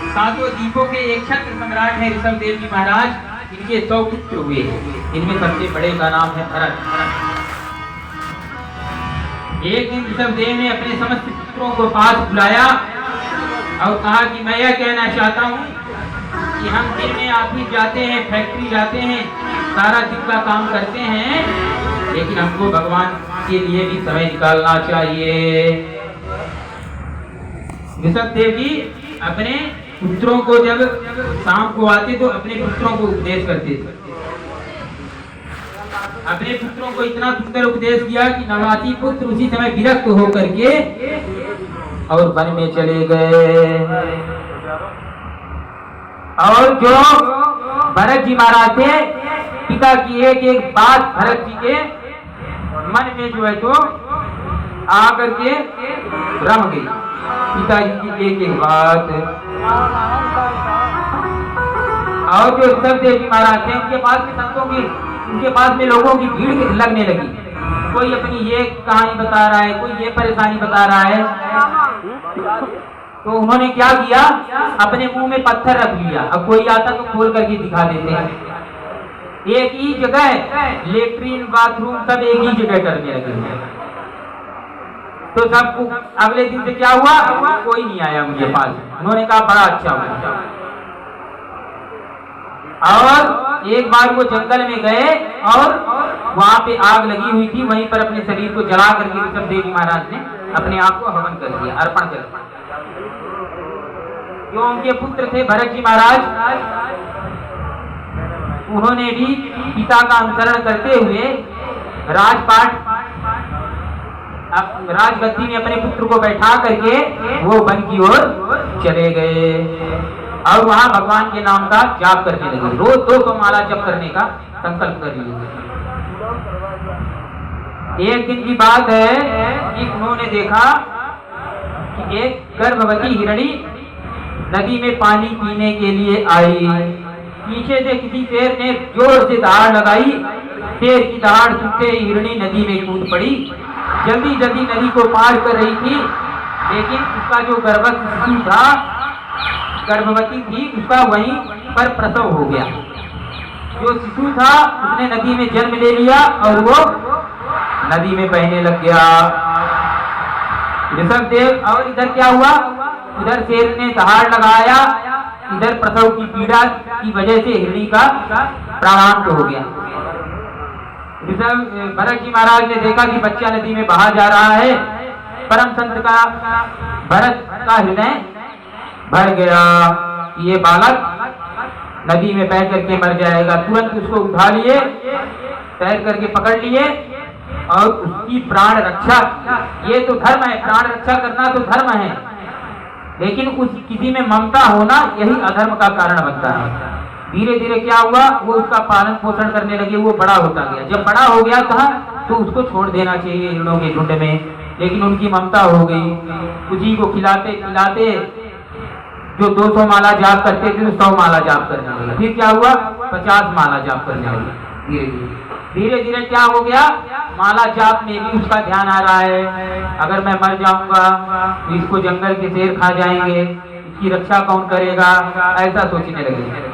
सातों द्वीपों के एक छत्र सम्राट है ऋषभदेव जी महाराज। इनके 100 पुत्र हुए। इनमें सबसे बड़े का नाम है भरत। एक दिन ऋषभदेव ने अपने समस्त पुत्रों को पास बुलाया और कहा कि मैं यह कहना चाहता हूँ कि हम दिन में ऑफिस जाते हैं, फैक्ट्री जाते हैं, सारा दिन का काम करते हैं, लेकिन हमको भगवान के लिए भी समय निकालना चाहिए। ऋषभदेव जी अपने पुत्रों को जब शाम को आते तो अपने पुत्रों को उपदेश करते थे। अपने पुत्रों को इतना सुंदर उपदेश किया कि नवासी पुत्र उसी समय विरक्त होकर के और वन में चले गए। और जो भरत जी महाराज थे, पिता की एक एक बात भरत जी के मन में जो है तो आकर के रम गई। पिताजी की एक एक बात। और जो ऋषभदेव जी महाराज थे, उनके पास में संतों की, उनके पास में लोगों की भीड़ लगने लगी। कोई अपनी ये कहानी बता रहा है, कोई ये परेशानी बता रहा है। तो उन्होंने क्या किया, अपने मुंह में पत्थर रख लिया। अब कोई आता तो खोल करके दिखा देते हैं। एक ही जगह लेट्रिन बाथरूम सब एक ही जगह करने लगे। तो सब अगले दिन से क्या हुआ, कोई नहीं आया मुझे पास। उन्होंने कहा बड़ा अच्छा हुआ। और एक बार वो जंगल में गए और वहां पे आग लगी हुई थी, वहीं पर अपने शरीर को जला करके ऋषभदेव जी महाराज ने अपने आप को हवन कर दिया, अर्पण कर दिया। जो उनके पुत्र थे भरत जी महाराज, उन्होंने भी पिता का अनुसरण करते हुए राजपाट राजगद्दी में अपने पुत्र को बैठा करके वो वन की ओर चले गए और वहां भगवान के नाम का जाप करने लगे। रोज 200 माला जप करने का संकल्प कर लिए। एक दिन की बात है कि उन्होंने देखा कि एक गर्भवती हिरणी नदी में पानी पीने के लिए आई। पीछे से किसी शेर ने जोर से दहाड़ लगाई। शेर की दहाड़ सुनते ही हिरणी नदी में कूद पड़ी। जल्दी जल्दी नदी को पार कर रही थी, लेकिन उसका जो गर्भवती था, गर्भवती थी, उसका वहीं पर प्रसव हो गया। जो शिशु था उसने नदी में जन्म ले लिया और वो नदी में बहने लग गया। ऋषभदेव, और इधर क्या हुआ, इधर शेर ने दहाड़ लगाया, इधर प्रसव की पीड़ा की वजह से हिरणी का प्राणांत हो गया। भरत जी महाराज ने देखा कि बच्चा नदी में बहा जा रहा है। परम संत का भरत का हृदय भर गया, ये बालक नदी में बह करके मर जाएगा। तुरंत उसको उठा लिए, तैर करके पकड़ लिए और उसकी प्राण रक्षा। ये तो धर्म है, प्राण रक्षा करना तो धर्म है, लेकिन उस किसी में ममता होना यही अधर्म का कारण बनता है। धीरे धीरे क्या हुआ, वो उसका पालन पोषण करने लगे, वो बड़ा होता गया। जब बड़ा हो गया था तो उसको छोड़ देना चाहिए हिरणों के झुंड में, लेकिन उनकी ममता हो गई। उसी को खिलाते खिलाते जो 200 माला जाप करते थे तो 100 माला जाप करने लगे। फिर क्या हुआ, 50 माला जाप करने लगे। धीरे धीरे धीरे क्या हो गया, माला जाप में भी उसका ध्यान आ रहा है। अगर मैं मर जाऊंगा तो इसको जंगल के शेर खा जाएंगे, इसकी रक्षा कौन करेगा, ऐसा सोचने लगे।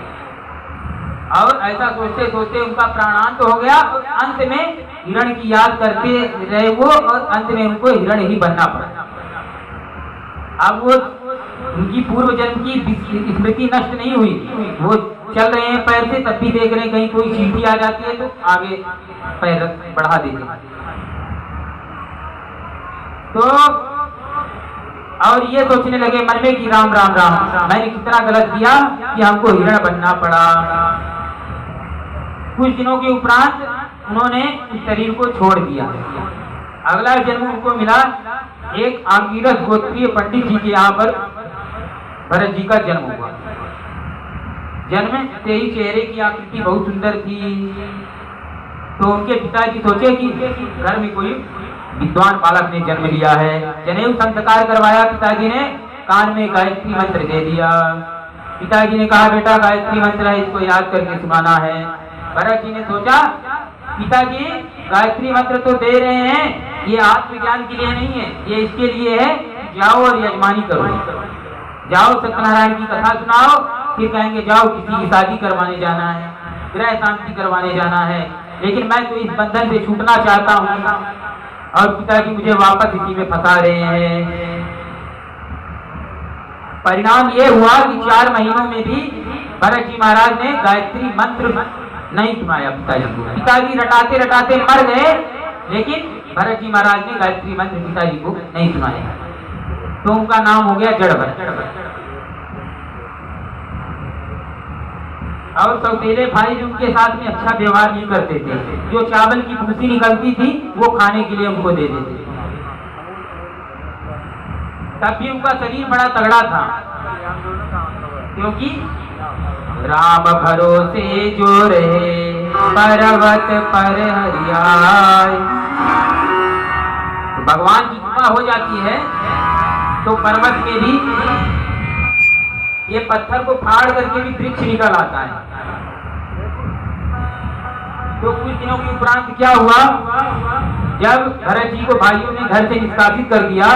और ऐसा सोचते सोचते उनका प्राणांत हो गया। और अंत में हिरण की याद करते रहे वो, और अंत में उनको हिरण ही बनना पड़ा। अब वो उनकी पूर्व जन्म की स्मृति नष्ट नहीं हुई। वो चल रहे हैं पैर से, तब भी देख रहे हैं कहीं कोई चींटी आ जाती है तो आगे पैर बढ़ा देते। तो और ये सोचने लगे मन में कि राम राम राम, मैंने कितना गलत किया कि हमको हिरण बनना पड़ा। कुछ दिनों के उपरांत उन्होंने इस शरीर को छोड़ दिया। अगला जन्म उनको मिला एक आंगिरस गोत्रीय पंडित जी के यहाँ पर भरत जी का जन्म हुआ। जन्म से ही चेहरे की आकृति बहुत सुंदर थी। तो उनके पिताजी सोचे कि घर में कोई विद्वान बालक ने जन्म लिया है। जनेऊ संस्कार करवाया पिताजी ने, कान में गायत्री मंत्र दे दिया। पिताजी ने कहा बेटा गायत्री मंत्र है, इसको याद करके सुनाना है। भरत जी ने सोचा पिताजी गायत्री मंत्र तो दे रहे हैं, ये आत्मज्ञान के लिए नहीं है, ये इसके लिए है कि जाओ और यजमानी करो। जाओ सत्यनारायण की कथा सुनाओ, फिर कहेंगे जाओ किसी की शादी करवाने जाना है, ग्रह शांति करवाने जाना है, लेकिन मैं तो इस बंधन से छूटना चाहता हूँ और पिताजी मुझे वापस इसी में फंसा रहे हैं। परिणाम ये हुआ कि 4 महीनों में भी भरत जी महाराज ने गायत्री मंत्र नहीं सुनाया पिताजी को। पिताजी रटाते रटाते मर गए, लेकिन भरत जी महाराज ने गायत्री मंत्र पिताजी को नहीं सुनाया, तो उनका नाम हो गया जड़ भरत। और सौतेले भाई भी उनके साथ में अच्छा व्यवहार नहीं करते थे, जो चावल की भूसी निकलती थी वो खाने के लिए उनको दे देते थे। तब भी उनका शरीर बड़ा तगड़ा था, क्योंकि राम भरोसे जो रहे पर्वत पर हरियाय। तो भगवान की कृपा हो जाती है तो पर्वत में भी ये पत्थर को फाड़ करके भी वृक्ष निकल आता है। तो कुछ दिनों के उपरांत क्या हुआ, जब भरत जी को भाइयों ने घर से निष्कासित कर दिया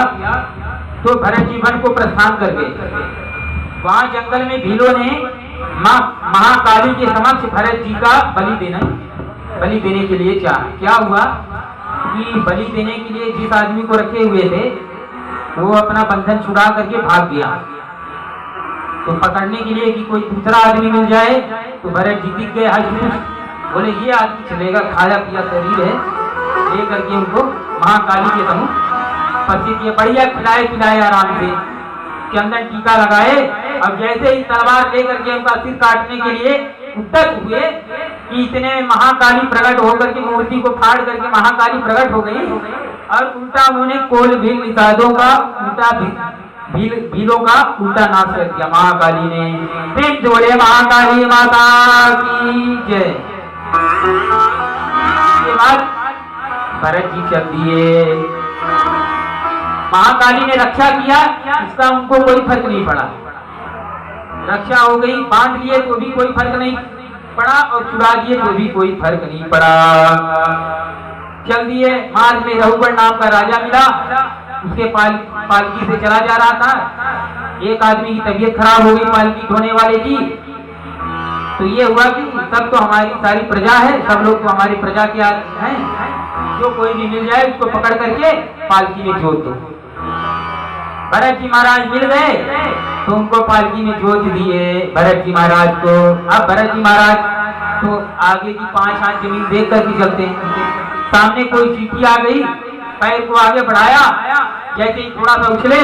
तो भरत जी वन को प्रस्थान कर गए। वहां जंगल में भीलों ने मां महाकाली के समक्ष भरत जी का बलि देने के लिए चाहा। क्या हुआ कि बलि देने के लिए जिस आदमी को रखे हुए थे वो अपना बंधन छुड़ा करके भाग गया। तो पकड़ने के लिए कि कोई दूसरा आदमी मिल जाए, तो भरत जी दिख गए, हज बोले ये आदमी चलेगा, खाया पिया शरीर है, ले करके उनको महाकाली के समूह पति किए, बढ़िया खिलाए पिलाए आराम से, चंदन टीका लगाए। अब जैसे ही तलवार लेकर के उनका सिर काटने के लिए उद्यत हुए कि इतने महाकाली प्रकट होकर के मूर्ति को फाड़ करके महाकाली प्रकट हो गई, और उल्टा उन्होंने कोल भील निषादों का उल्टा भीलों का उल्टा नाश कर दिया महाकाली ने। प्रेम जोड़े महाकाली माता की जय। के बाद भरत जी चल दिए, महाकाली ने रक्षा किया, इसका उनको कोई फर्क नहीं पड़ा। रक्षा हो गई, बांध लिए तो भी कोई फर्क नहीं पड़ा, और छुड़ा दिए तो भी कोई फर्क नहीं पड़ा। चल दिए, मार्ग में रघुवर नाम का राजा मिला, उसके पालकी से चला जा रहा था। एक आदमी की तबीयत खराब हो गई पालकी ढोने वाले की, तो ये हुआ कि सब तो हमारी सारी प्रजा है, सब लोग तो हमारी प्रजा के हैं, जो कोई भी मिल जाए उसको पकड़ करके पालकी में जोत दो। भरत जी महाराज मिल गए तो उनको पालकी में जोत दिए भरत जी महाराज को। अब भरत जी महाराज तो आगे की 5 हाथ जमीन देख करके चलते हैं। सामने कोई चींटी आ गई, पैर को आगे बढ़ाया, जैसे ही थोड़ा सा उछले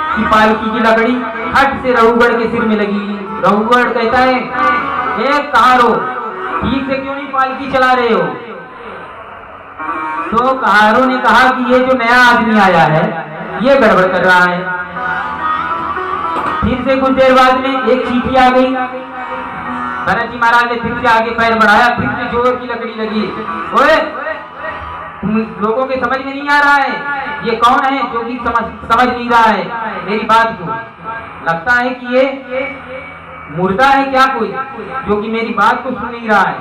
कि पालकी की लकड़ी हट से रघुगढ़ के सिर में लगी। रघुगढ़ कहता है, कहाँ रो, ठीक से क्यों नहीं पालकी चला रहे हो? तो कहारों ने कहा कि ये जो नया आदमी आया है ये गड़बड़ कर रहा है। फिर से कुछ देर बाद में एक चींटी आ गई, भरत जी महाराज ने फिर से आगे पैर बढ़ाया, फिर से जोर की लकड़ी लगी। ओए, तुम लोगों के समझ में नहीं आ रहा है, ये कौन है जो कि समझ नहीं रहा है मेरी बात को? लगता है कि ये मुर्दा है क्या कोई, जो कि मेरी बात को सुन नहीं रहा है।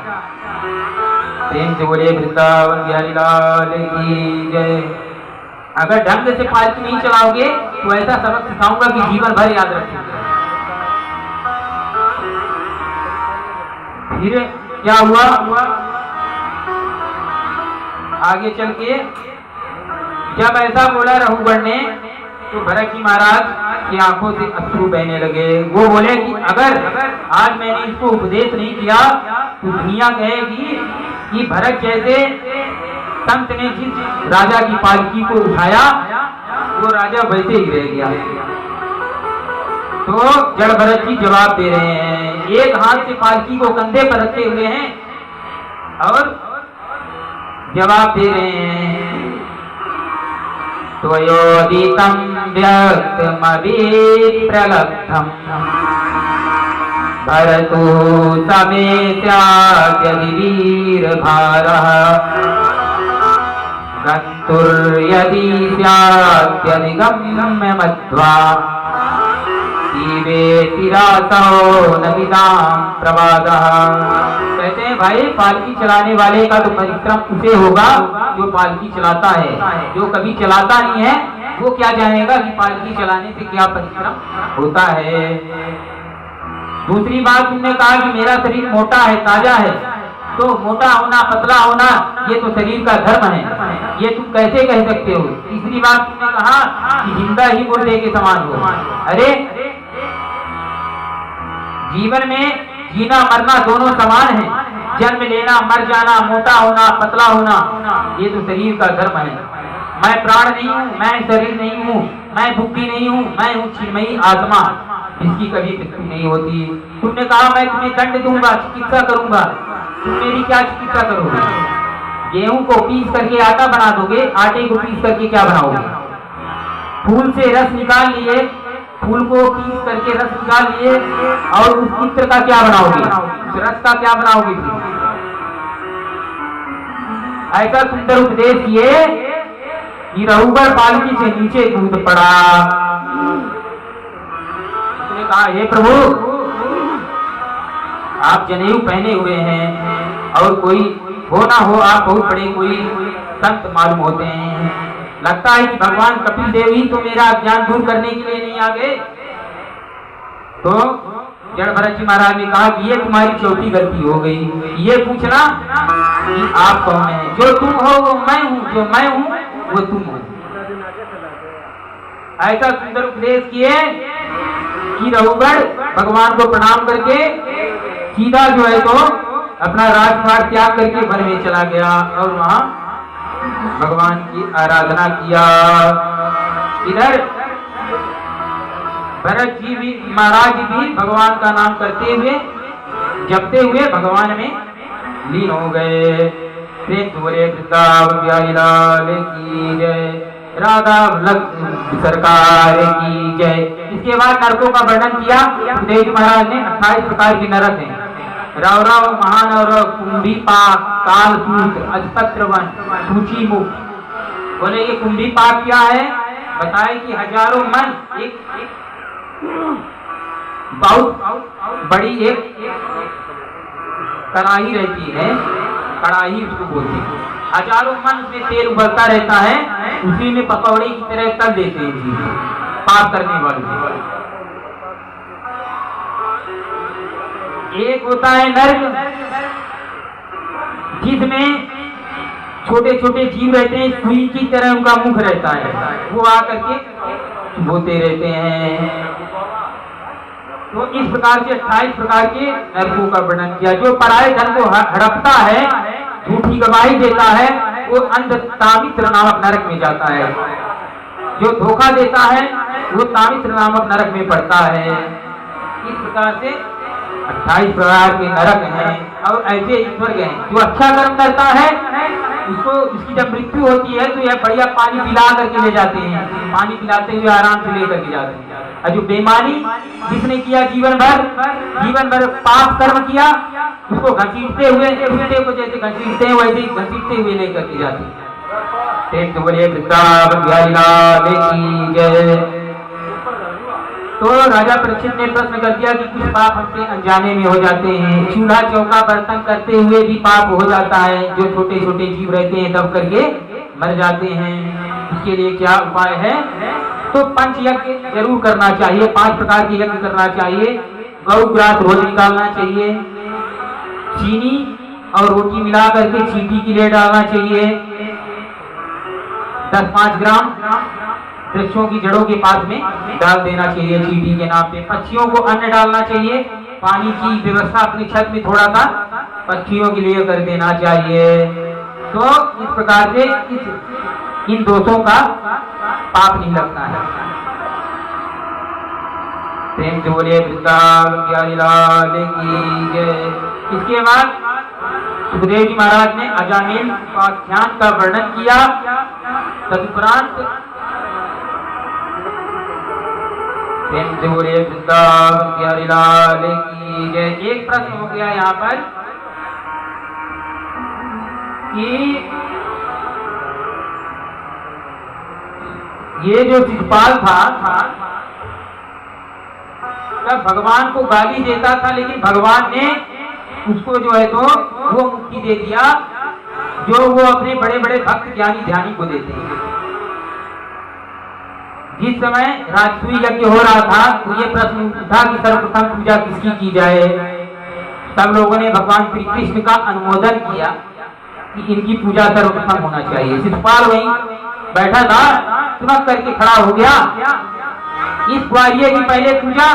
प्रेम से बोले वृंदावन बिहारी लाल की जय। अगर ढंग से पालकी नहीं चलाओगे तो ऐसा सबक सिखाऊंगा कि जीवन भर याद रखेंगे। फिर क्या हुआ, आगे चल के जब ऐसा बोला रघुवर ने तो भरत जी महाराज की आंखों से अश्रु बहने लगे। वो बोले कि अगर आज मैंने इसको उपदेश नहीं किया तो दुनिया कहेगी कि भरत जैसे संत ने जिस राजा की पालकी को उठाया वो राजा वैसे ही रह गया। तो जड़ भरत जी जवाब दे रहे हैं, एक हाथ से पालकी को कंधे पर रखे हुए हैं और जवाब दे रहे हैं, त्वयोदितं व्यक्तमभिप्रलब्धं भरतो समेत्याद्यदि वीरभारः गन्तुर्यदि स्याद्यधिगम्य मध्वा प्रवादः। कहते हैं भाई, पालकी चलाने वाले का तो परिश्रम उसे होगा जो पालकी चलाता है, जो कभी चलाता नहीं है वो क्या जानेगा कि पालकी चलाने से क्या परिश्रम होता है। दूसरी बात तुमने कहा कि मेरा शरीर मोटा है, ताजा है, तो मोटा होना पतला होना ये तो शरीर का धर्म है, ये तुम कैसे कह सकते हो। तीसरी बात तुमने कहा कि जिंदा ही मुर्दे के समान हो। अरे जीवन में जीना मरना दोनों समान है, जन्म लेना मर जाना, मोटा होना पतला होना, ये तो शरीर का धर्म है। मैं प्राण नहीं हूँ, मैं शरीर नहीं हूँ, मैं बुद्धि नहीं हूँ, मैं हूँ चिन्मयी आत्मा, इसकी कभी मृत्यु नहीं होती। तुमने कहा मैं तुम्हें दंड दूंगा, चिकित्सा करूंगा, तुम मेरी क्या चिकित्सा करोगे? गेहूं को पीस करके आटा बना दोगे, आटे को पीस करके क्या बनाओगे? फूल से रस निकाल लिए, फूल को पीस करके रस निकाल लिए और उस चित्र का क्या बनाओगे? उस रस का क्या बनाओगे? ऐसा सुंदर उपदेश किए कि रघुबर पालकी से नीचे कूद पड़ा। उसने कहा हे प्रभु, आप जनेऊ पहने हुए हैं और कोई हो ना हो आप बहुत बड़े कोई संत मालूम होते हैं, लगता है कि भगवान कपिल देव ही तो मेरा अज्ञान दूर करने के लिए नहीं आ गए। तो जड़ भरत जी महाराज ने कहा कि ये तुम्हारी चौथी गलती हो गई, ये पूछना कि आप कौन हैं। जो तुम हो वो मैं हूँ, जो मैं हूँ वो तुम हो। ऐसा सुंदर उपदेश किए कि रघुबर भगवान को प्रणाम करके सीधा जो है तो अपना राजपाट त्याग करके वन में चला गया और वहां भगवान की आराधना किया। इधर भरत जी भी महाराज भी भगवान का नाम करते हुए जपते हुए भगवान में लीन हो गए। प्रेम बोले वृंदावन बिहारी लाल की जय, राधा सरकार की जय। इसके बाद नरकों का वर्णन किया सुखदेव महाराज ने। 28 प्रकार के नरक हैं। रौरव, महानौरव, कुंभीपाक, कालसूत, अजपत्रवन, सूची मुख। बोले ये कुंभीपाक क्या है? बताए कि हजारों मन एक बहुत बड़ी एक कढ़ाई रहती है, कढ़ाई उसको बोलते हैं। हजारों मन उसमें तेल उबलता रहता है, उसी में पकौड़े की तरह तल देते हैं पाप करने वाले। एक होता है नर्क, जिसमें छोटे छोटे जीव रहते हैं, सुई की तरह उनका मुख रहता है, वो आकर के बोते रहते हैं। तो इस प्रकार से 28 प्रकार के नरकों का वर्णन किया। जो पराये धन को हड़पता है, झूठी गवाही देता है, वो अंध तामित्र नामक नरक में जाता है। जो धोखा देता है वो तामित्र नामक नरक में पड़ता है। इस प्रकार से 28 प्रकार के नरक हैं और ऐसे स्वर्ग हैं। जो अच्छा कर्म करता है उसको, उसकी जब मृत्यु होती है तो यह बढ़िया पानी पिला करके ले जाते हैं, पानी पिलाते हुए आराम से लेकर के जाते हैं। और जो बेईमानी जिसने किया जीवन भर पाप कर्म किया, उसको घसीटते हुए, कुत्ते को जैसे घसीटते हैं वैसे ही घसीटते हुए लेकर के जाते हैं। तो राजा परीक्षित ने प्रश्न कर दिया कि कुछ पाप हमसे अनजाने में हो जाते हैं, चूल्हा चौका बर्तन करते हुए भी पाप हो जाता है, जो छोटे छोटे जीव रहते हैं दब करके मर जाते हैं, इसके लिए क्या उपाय है? तो पंच यज्ञ जरूर करना चाहिए, 5 प्रकार के यज्ञ करना चाहिए। गौ ग्रास रोज निकालना चाहिए, चीनी और रोटी मिला करके चींटी के लिए डालना चाहिए, 10-5 ग्राम वृक्षों की जड़ों के पास में डाल देना चाहिए चींटी के नाम पे। पक्षियों को अन्न डालना चाहिए, पानी की व्यवस्था अपनी छत में थोड़ा सा पक्षियों के लिए कर देना चाहिए। तो इस प्रकार से इन दोषों का पाप नहीं लगता है। प्रेम से बोलिए वृंदावन बिहारी लाल की जय। इसके बाद सुखदेव जी महाराज ने अजामिल उपाख्यान का वर्णन किया। तदुपरांत प्रेम से बोलिए वृंदावन बिहारी लाल की जय। एक प्रश्न हो गया यहाँ पर कि ये जो शिशुपाल था जब भगवान को गाली देता था, लेकिन भगवान ने उसको जो है तो वो मुक्ति दे दिया जो वो अपने बड़े बड़े भक्त ज्ञानी ध्यानी को देते हैं। जिस समय राजसूय यज्ञ हो रहा था तो ये प्रश्न उठा कि सर्वप्रथम पूजा किसकी की जाए। सब लोगों ने भगवान श्री कृष्ण का अनुमोदन किया कि इनकी पूजा सर्वप्रथम होना चाहिए। शिशुपाल वहीं बैठा था, तुरंत करके खड़ा हो गया, इस ग्वारिये की पहले पूजा,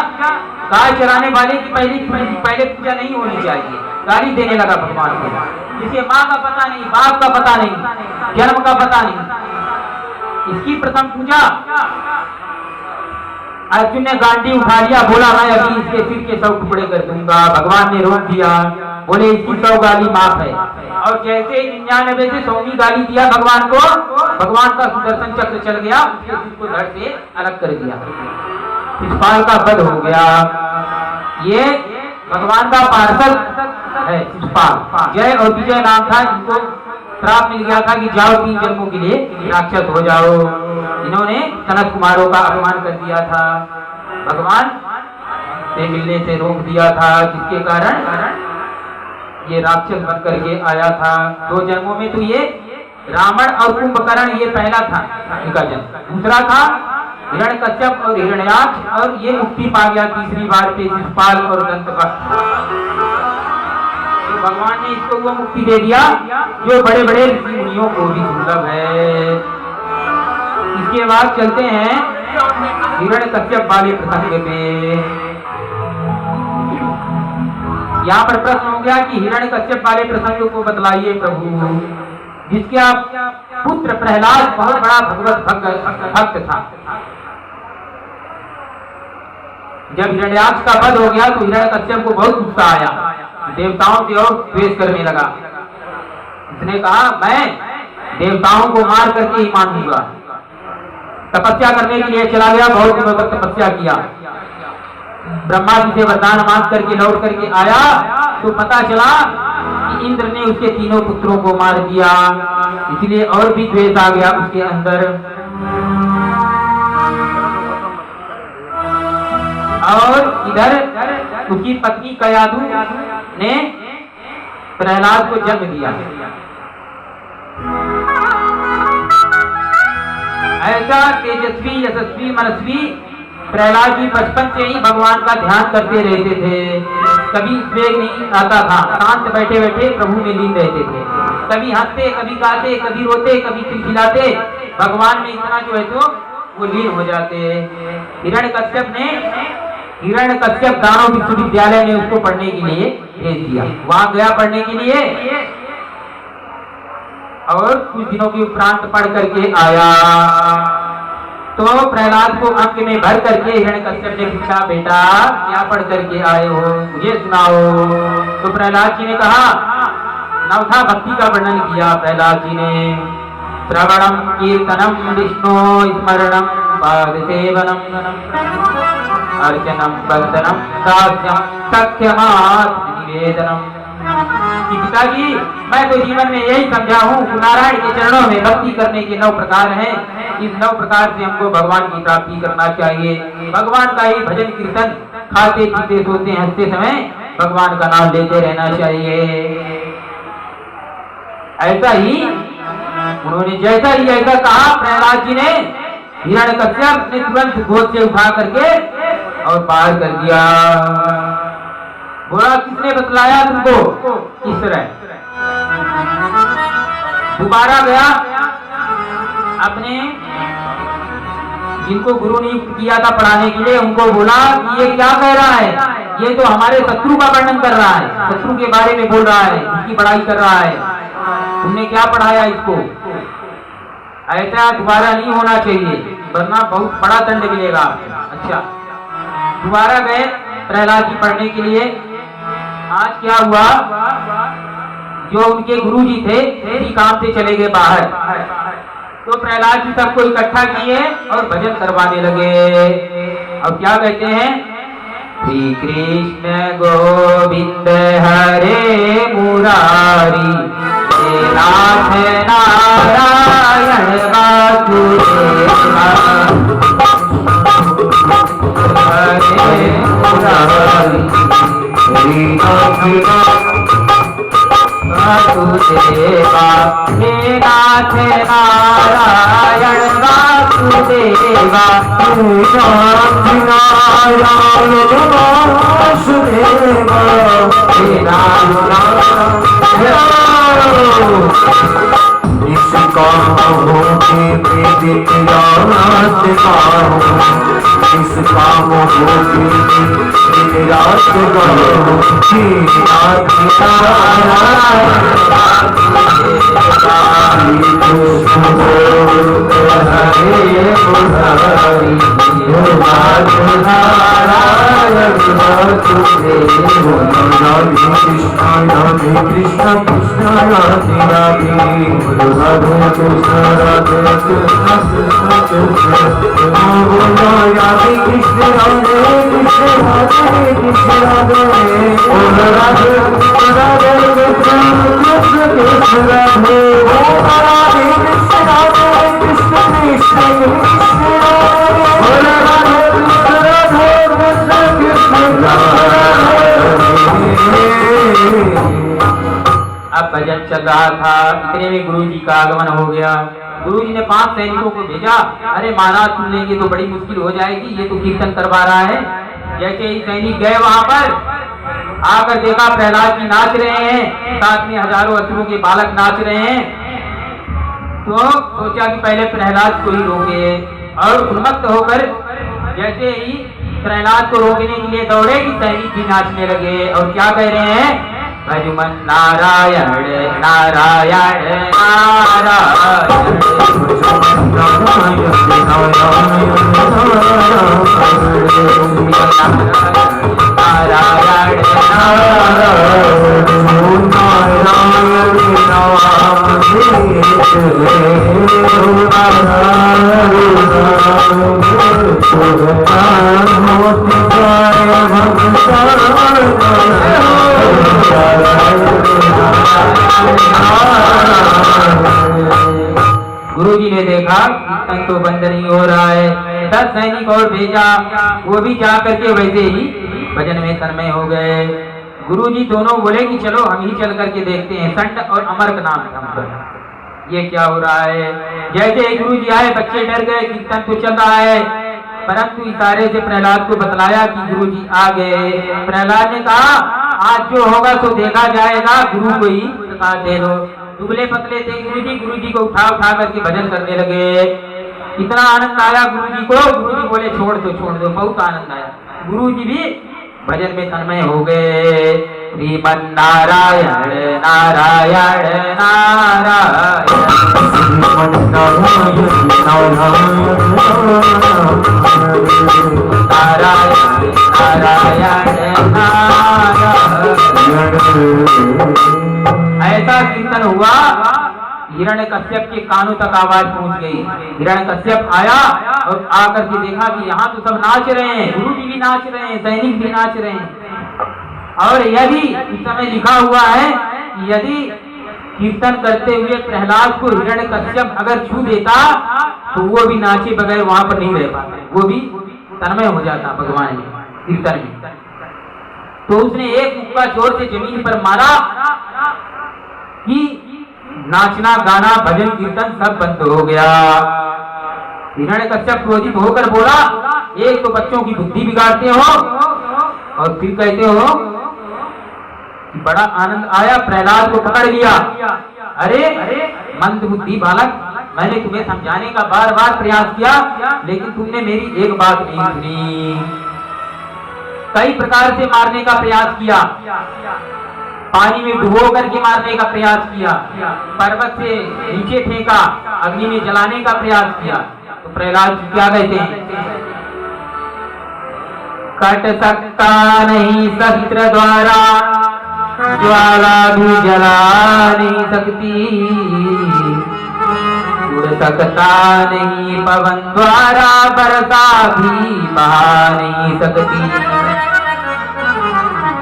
गाय चराने वाले की पहले पूजा नहीं होनी चाहिए। गाली देने लगा भगवान को, जिसे माँ का पता नहीं, बाप का पता नहीं, जन्म का पता नहीं, इसकी प्रथम पूजा। अर्जुन ने गांडी उठा लिया, बोला मैं अभी इसके सिर के 100 टुकड़े कर दूंगा। भगवान ने रोक दिया, बोले इसकी 100 गाली माफ है। और जैसे 99 से 100वीं गाली दिया भगवान को, भगवान का सुदर्शन चक्र चल गया, उसके सिर को धड़ से अलग कर दिया। शिशुपाल का वध हो गया। ये भगवान का पार्षद है शिशुपाल, जय और विजय नाम था, जिनको श्राप मिल गया था कि जाओ 3 जन्मों के लिए राक्षस हो जाओ। इन्होंने सनत कुमारों का अपमान कर दिया था, भगवान से मिलने से रोक दिया था, जिसके कारण ये राक्षस बन करके आया था। 2 जन्मों में तो ये रावण और कुंभकर्ण ये पहला था इनका जन्म, दूसरा था हिरण्यकश्यप और हिरण्याक्ष, और ये मुक्ति पा गया तीसरी बार पे शिशुपाल और दंतवक्र। तो भगवान ने इसको वो मुक्ति दे दिया जो बड़े बड़े ऋषि मुनियों को भी दुर्लभ है। इसके बाद चलते हैं हिरण्यकश्यप वाले प्रसंग पे। यहाँ पर प्रश्न हो गया कि हिरण्यकश्यप वाले प्रसंग को बतलाइए प्रभु, जिसके आप पुत्र प्रहलाद बहुत बड़ा भगवत भक्त था। जब हिरण्याक्ष का वध हो गया तो हिरण्यकश्यप को बहुत गुस्सा आया, देवताओं से और द्वेष करने लगा। उसने कहा मैं देवताओं को मार करके ही मानूंगा। तपस्या करने के लिए चला गया, बहुत दिनों तक तपस्या किया। ब्रह्मा जी से वरदान मांग करके लौट करके आया तो पता चला कि इंद्र ने उसके 3 पुत्रों को मार दिया, इसलिए और भी द्वेष आ गया उसके अंदर। और इधर उसकी पत्नी कयाधु ने प्रहलाद को जन्म दिया। ऐसा तेजस्वी यशस्वी मनस्वी प्रहलाद जी बचपन से ही भगवान का ध्यान करते रहते थे। कभी वेग नहीं आता था, शांत बैठे बैठे प्रभु में लीन रहते थे। कभी हंसते, कभी गाते, कभी रोते, कभी खिलखिलाते, भगवान में इतना जो है तो वो लीन हो जाते। हिरण्यकश्यप दानव विश्वविद्यालय में उसको पढ़ने के लिए भेज दिया। वहां गया पढ़ने के लिए और कुछ दिनों के उपरांत पढ़ करके आया तो प्रहलाद को अंक में भर करके हिरण्यकश्यप ने पूछा, बेटा क्या पढ़ करके आए हो, मुझे सुनाओ। तो प्रहलाद जी ने कहा, नवथा भक्ति का वर्णन किया प्रहलाद जी ने। श्रवणम कीर्तनम विष्णु स्मरणम पाद सेवनम अर्चनम बंदनम दास्यम सख्यमात्म निवेदनम। पिताजी मैं तो जीवन में यही समझा हूँ कि नारायण के चरणों में भक्ति करने के 9 प्रकार हैं। इस 9 प्रकार से हमको भगवान की प्राप्ति करना चाहिए। भगवान का ही भजन कीर्तन, खाते पीते सोते हंसते समय भगवान का नाम लेते रहना चाहिए। ऐसा ही उन्होंने जैसा ही ऐसा कहा प्रहलाद जी ने, हिरण्यकश्यप ने तुरंत गोद से उठा करके और पार कर दिया। बोला किसने बतलाया तुमको? इस तरह दोबारा गया अपने जिनको गुरु नियुक्त किया था पढ़ाने के लिए, उनको बोला कि ये क्या कह रहा है, ये तो हमारे शत्रु का वर्णन कर रहा है, शत्रु के बारे में बोल रहा है, उसकी बड़ाई कर रहा है, तुमने क्या पढ़ाया इसको? ऐसा दोबारा नहीं होना चाहिए वरना बहुत बड़ा दंड मिलेगा। अच्छा, दोबारा गए प्रहलाद जी पढ़ने के लिए। आज क्या हुआ, जो उनके गुरुजी थे इसी काम से चले गए बाहर, तो प्रहलाद जी सबको इकट्ठा किए और भजन करवाने लगे। अब क्या कहते हैं, श्री कृष्ण गोविंद हरे मुरारी, नाथ नारायण वासुदेवा, हरे मुरारी वासुदेवा, हे नाथ नारायण वासुदेवा, हे नाथ नारायण वासुदेवा, हे नाथ इसका होके मैं दिन रात गाऊं, इसका होके दिन रात गाऊं, हे नाथ Narayan Radhe Krishna Krishna Radhe Radhe Radhe Krishna Radhe Krishna Krishna Krishna Radhe Krishna Radhe Krishna Radhe Krishna Radhe Radhe Krishna Radhe Krishna Krishna Krishna Radhe Radhe Krishna Radhe Krishna Krishna Krishna अब भजन चल रहा था, इतने में गुरु जी का आगमन हो गया। गुरु जी ने 5 सैनिकों को भेजा। अरे महाराज सुन लेंगे तो बड़ी मुश्किल हो जाएगी, ये तो कीर्तन करवा रहा है। जैसे ही सैनिक गए वहां पर, आकर देखा प्रहलाद जी नाच रहे हैं, साथ में हजारों असुरों के बालक नाच रहे हैं। तो सोचा कि पहले प्रहलाद को ही रोके, और उन्मत्त होकर जैसे ही प्रहलाद को रोकने के लिए दौड़े कि सैनिक भी नाचने लगे। और क्या कह रहे हैं? भजमन नारायण नारायण नारायण गुरु जी ने देखा कीर्तन तो बंद नहीं हो रहा है। 10 सैनिक और भेजा, वो भी जा करके वैसे ही भजन में तन्मय हो गए। गुरु जी दोनों बोले कि चलो हम ही चल करके देखते हैं। संत और अमर का नाम था, ये क्या हो रहा है। जैसे ही गुरु जी आए, बच्चे डर गए, कीर्तन तो चल रहा है। परंतु इशारे से प्रहलाद को बतलाया कि गुरु जी आ गए। प्रहलाद ने कहा आज जो होगा तो देखा जाएगा, गुरु को ही प्रसाद दे दो। दुबले पतले थे गुरु जी को उठा उठा करके भजन करने लगे। इतना आनंद आया गुरु जी को, गुरु जी बोले छोड़ दो, बहुत आनंद आया। गुरु जी भी भजन में तन्मय हो गए। श्रीमन नारायण नारायण नारायण नारायण ऐसा कीर्तन हुआ, हिरण्यकश्यप के कानों तक आवाज पहुंच गई। हिरण्यकश्यप आया और आकर के देखा कि यहाँ तो सब नाच रहे हैं, गुरु जी भी नाच रहे हैं, सैनिक भी नाच रहे हैं। और यदि इस समय लिखा हुआ है कि यदि कीर्तन करते हुए प्रहलाद को हिरण्यकश्यप अगर छू देता तो वो भी नाचे बगैर वहां पर नहीं रह पाता, वो भी तन्मय हो जाता भगवान में कीर्तन में। तो उसने एक मुक्का जोर से जमीन पर मारा कि नाचना गाना भजन कीर्तन सब बंद हो गया। हिरण्यकश्यप क्रोधित होकर बोला, एक तो बच्चों की बुद्धि बिगाड़ते हो और फिर कहते हो कि बड़ा आनंद आया, प्रहलाद को पकड़ लिया। अरे मंद बुद्धि बालक, मैंने तुम्हें समझाने का बार बार प्रयास किया, लेकिन तुमने मेरी एक बात नहीं सुनी। कई प्रकार से मारने का प्रयास किया, पानी में डुबो करके मारने का प्रयास किया, पर्वत से नीचे फेंका, अग्नि में जलाने का प्रयास किया। तो प्रहलाद क्या कहते हैं? कट सकता नहीं शस्त्र द्वारा, ज्वाला भी जला नहीं सकती, उड़ सकता नहीं पवन द्वारा, बरसा भी बहा नहीं सकती।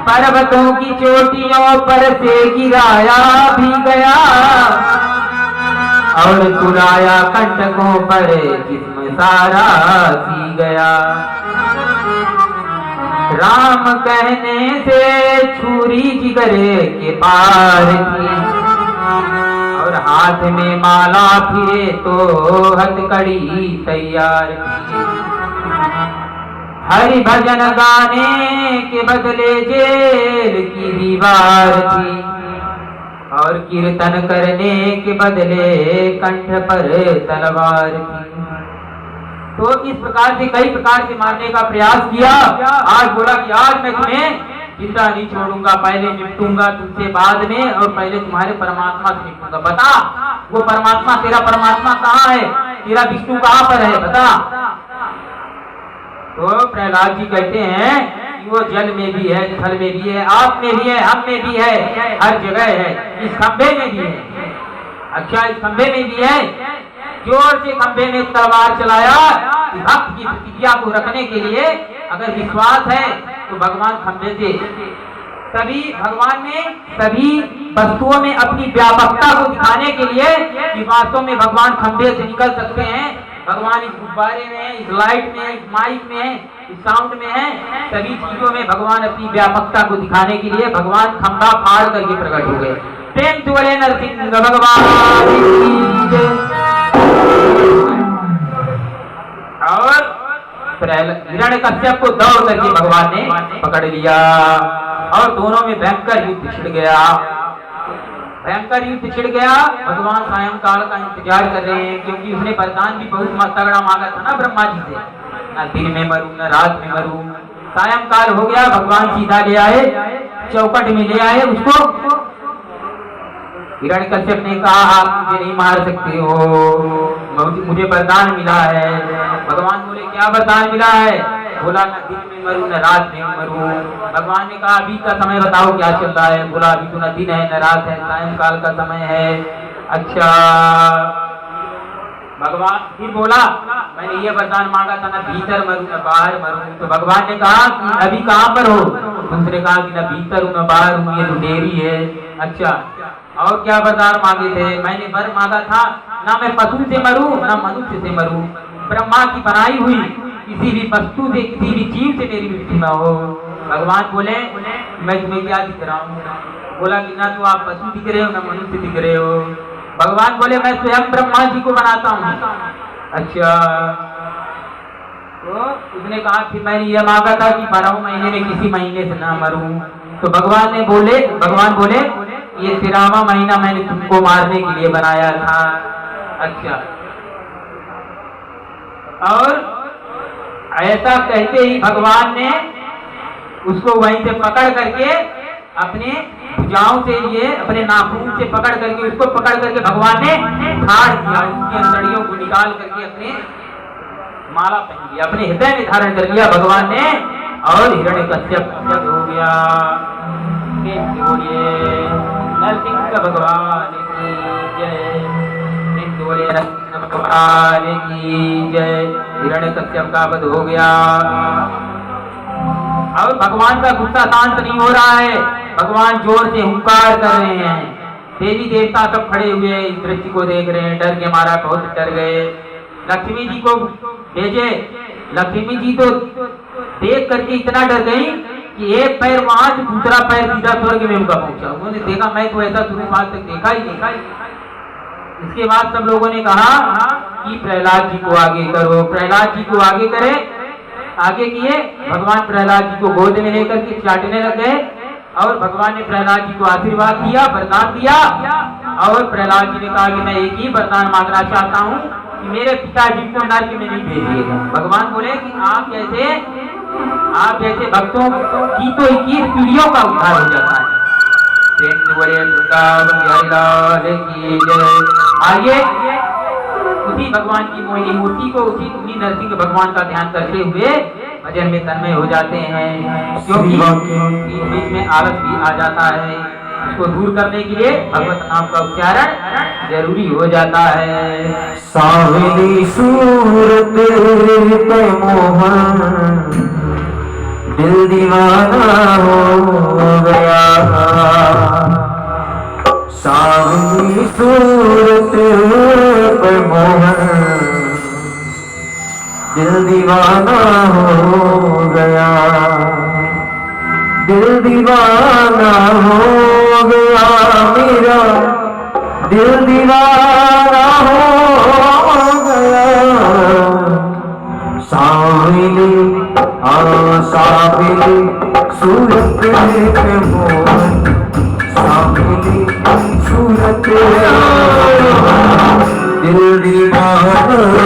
पर्वतों की चोटियों पर से गिराया भी गया और सुराया कंटकों पर जिस्म सारा सी गया। राम कहने से छुरी जिगरे के पार थी, और हाथ में माला फिरे तो हथकड़ी तैयार थी। हरि भजन गाने के बदले जेल की दीवार थी, और कीर्तन करने के बदले कंठ पर तलवार थी। तो इस प्रकार से कई प्रकार से मारने का प्रयास किया। आज बोला कि आज मैं तुम्हें जिंदा नहीं छोड़ूंगा, पहले निपटूंगा तुमसे बाद में, और पहले तुम्हारे परमात्मा से निपटूंगा। बता वो परमात्मा, तेरा परमात्मा कहाँ है, तेरा विष्णु कहाँ पर है, बता। तो प्रहलाद जी कहते हैं कि वो जल में भी है, थल में भी है, आप में भी है, हम में भी है, हर जगह है, इस खंभे में भी है। अच्छा, इस खंभे में भी है। जोर से खंभे में तलवार चलाया। भक्त की प्रतिज्ञा को रखने के लिए अगर विश्वास है तो भगवान खंभे से, तभी भगवान ने सभी वस्तुओं में अपनी व्यापकता को दिखाने के लिए कि वास्तव में भगवान खंभे से निकल सकते हैं। भगवान इस गुब्बारे में है, इस लाइट में है, इस माइक में है, इस साउंड में है, सभी चीजों में भगवान अपनी व्यापकता को दिखाने के लिए भगवान खंभा फाड़ करके प्रकट हो गए। प्रेम से बोले नरसिंह भगवान की जय। और हिरण्यकश्यप को दौड़ करके भगवान ने पकड़ लिया, और दोनों में भयंकर युद्ध छिड़ गया। भयंकर युद्ध छिड़ गया। भगवान सायंकाल का इंतजार कर रहे हैं, क्योंकि उसने वरदान भी बहुत तगड़ा मांगा था ना ब्रह्मा जी से, न दिन में मरूं न रात में मरूं। सायंकाल हो गया, भगवान सीधा ले आए, चौकट में ले आए उसको। हिरण्यकश्यप ने कहा आप मुझे नहीं मार सकते हो, मुझे वरदान मिला है। भगवान बोले क्या वरदान मिला है? बोला न दिन में मरूं न रात में मरूं। भगवान ने कहा अभी का समय बताओ क्या चल रहा है? बोला अभी तो न दिन है न रात है, सायंकाल का समय है। अच्छा, भगवान फिर बोला मैंने ये वरदान मांगा था न भीतर मरूं न बाहर मरूं। तो भगवान ने कहा कि अभी कहाँ पर हो? दूसरे कहा कि न भीतर हूँ न बाहर हूँ, ये तो देरी है। अच्छा, और क्या वरदान मांगे थे? मैंने वर मांगा था ना मैं पशु से मरूं ना मनुष्य से मरूं, ब्रह्मा की बनाई हुई किसी भी वस्तु से, किसी भी जीव से मेरी मृत्यु न हो। भगवान बोले मैं तुम्हें क्या दिख रहा हूँ? बोला कि ना तो आप पशु दिख रहे हो ना मनुष्य दिख रहे हो। भगवान बोले मैं स्वयं ब्रह्मा जी को बनाता हूँ। अच्छा, तो उसने कहा कि मैंने यह मांगा था कि 12 महीने में किसी महीने से ना मरूं। तो भगवान बोले ये 13वां महीना मैंने तुमको मारने के लिए बनाया था। अच्छा, और ऐसा कहते ही भगवान ने उसको वहीं से पकड़ करके अपने भुजाओं से, ये अपने नाखून से पकड़ करके उसको पकड़ करके भगवान ने फाड़ दिया, उसकी अंतड़ियों को निकाल करके अपने माला पहन लिया, अपने हृदय में धारण कर लिया भगवान ने। और हिरण्यकश्यप हो गया। नरसिंह भगवान की जय, नरसिंह भगवान की जय। हिरण्यकश्यप का वध हो गया। और भगवान का गुस्सा शांत नहीं हो रहा है। भगवान जोर से हुंकार कर रहे हैं। देवी देवता सब खड़े हुए इस दृश्य को देख रहे हैं, डर के मारा बहुत डर गए। लक्ष्मी जी को भेजे। लक्ष्मी जी तो देख करके इतना डर गई कि एक पैर वहां से दूसरा पैर सीधा स्वर्ग में उनका पहुंचा। उन्होंने देखा मैं तो ऐसा शुरू आज तक देखा ही नहीं। इसके बाद सब लोगों ने कहा कि प्रहलाद जी को आगे करो। प्रहलाद जी को आगे करे। आगे किए। भगवान प्रहलाद जी को गोद में लेकर के चाटने लग गए, और भगवान ने प्रहलाद जी को आशीर्वाद दिया, वरदान दिया। और प्रहलाद जी ने कहा कि मैं एक ही वरदान मांगना चाहता हूँ कि मेरे पिताजी को नरक में नहीं भेजिएगा। भगवान बोले कि आप जैसे भक्तों की तो 21 पीढ़ियों का उद्धार हो जाता है। आइए उसी भगवान की मोहिनी मूर्ति को, उसी नरसिंह भगवान का ध्यान करते हुए भजन में तन्मय हो जाते हैं, क्योंकि बीच में आलस भी आ जाता है। इसको दूर करने के लिए भगवत नाम का उच्चारण जरूरी हो जाता है। सावली सूरत पे मोहन दिल दीवाना हो गया। सावली सूरत पे मोहन दिल दीवाना हो गया। दिल दीवाना हो गया मेरा, दिल दीवाना हो गया। साविली साविली सूरत पे मोहन, साविली सूरत दिल दीवाना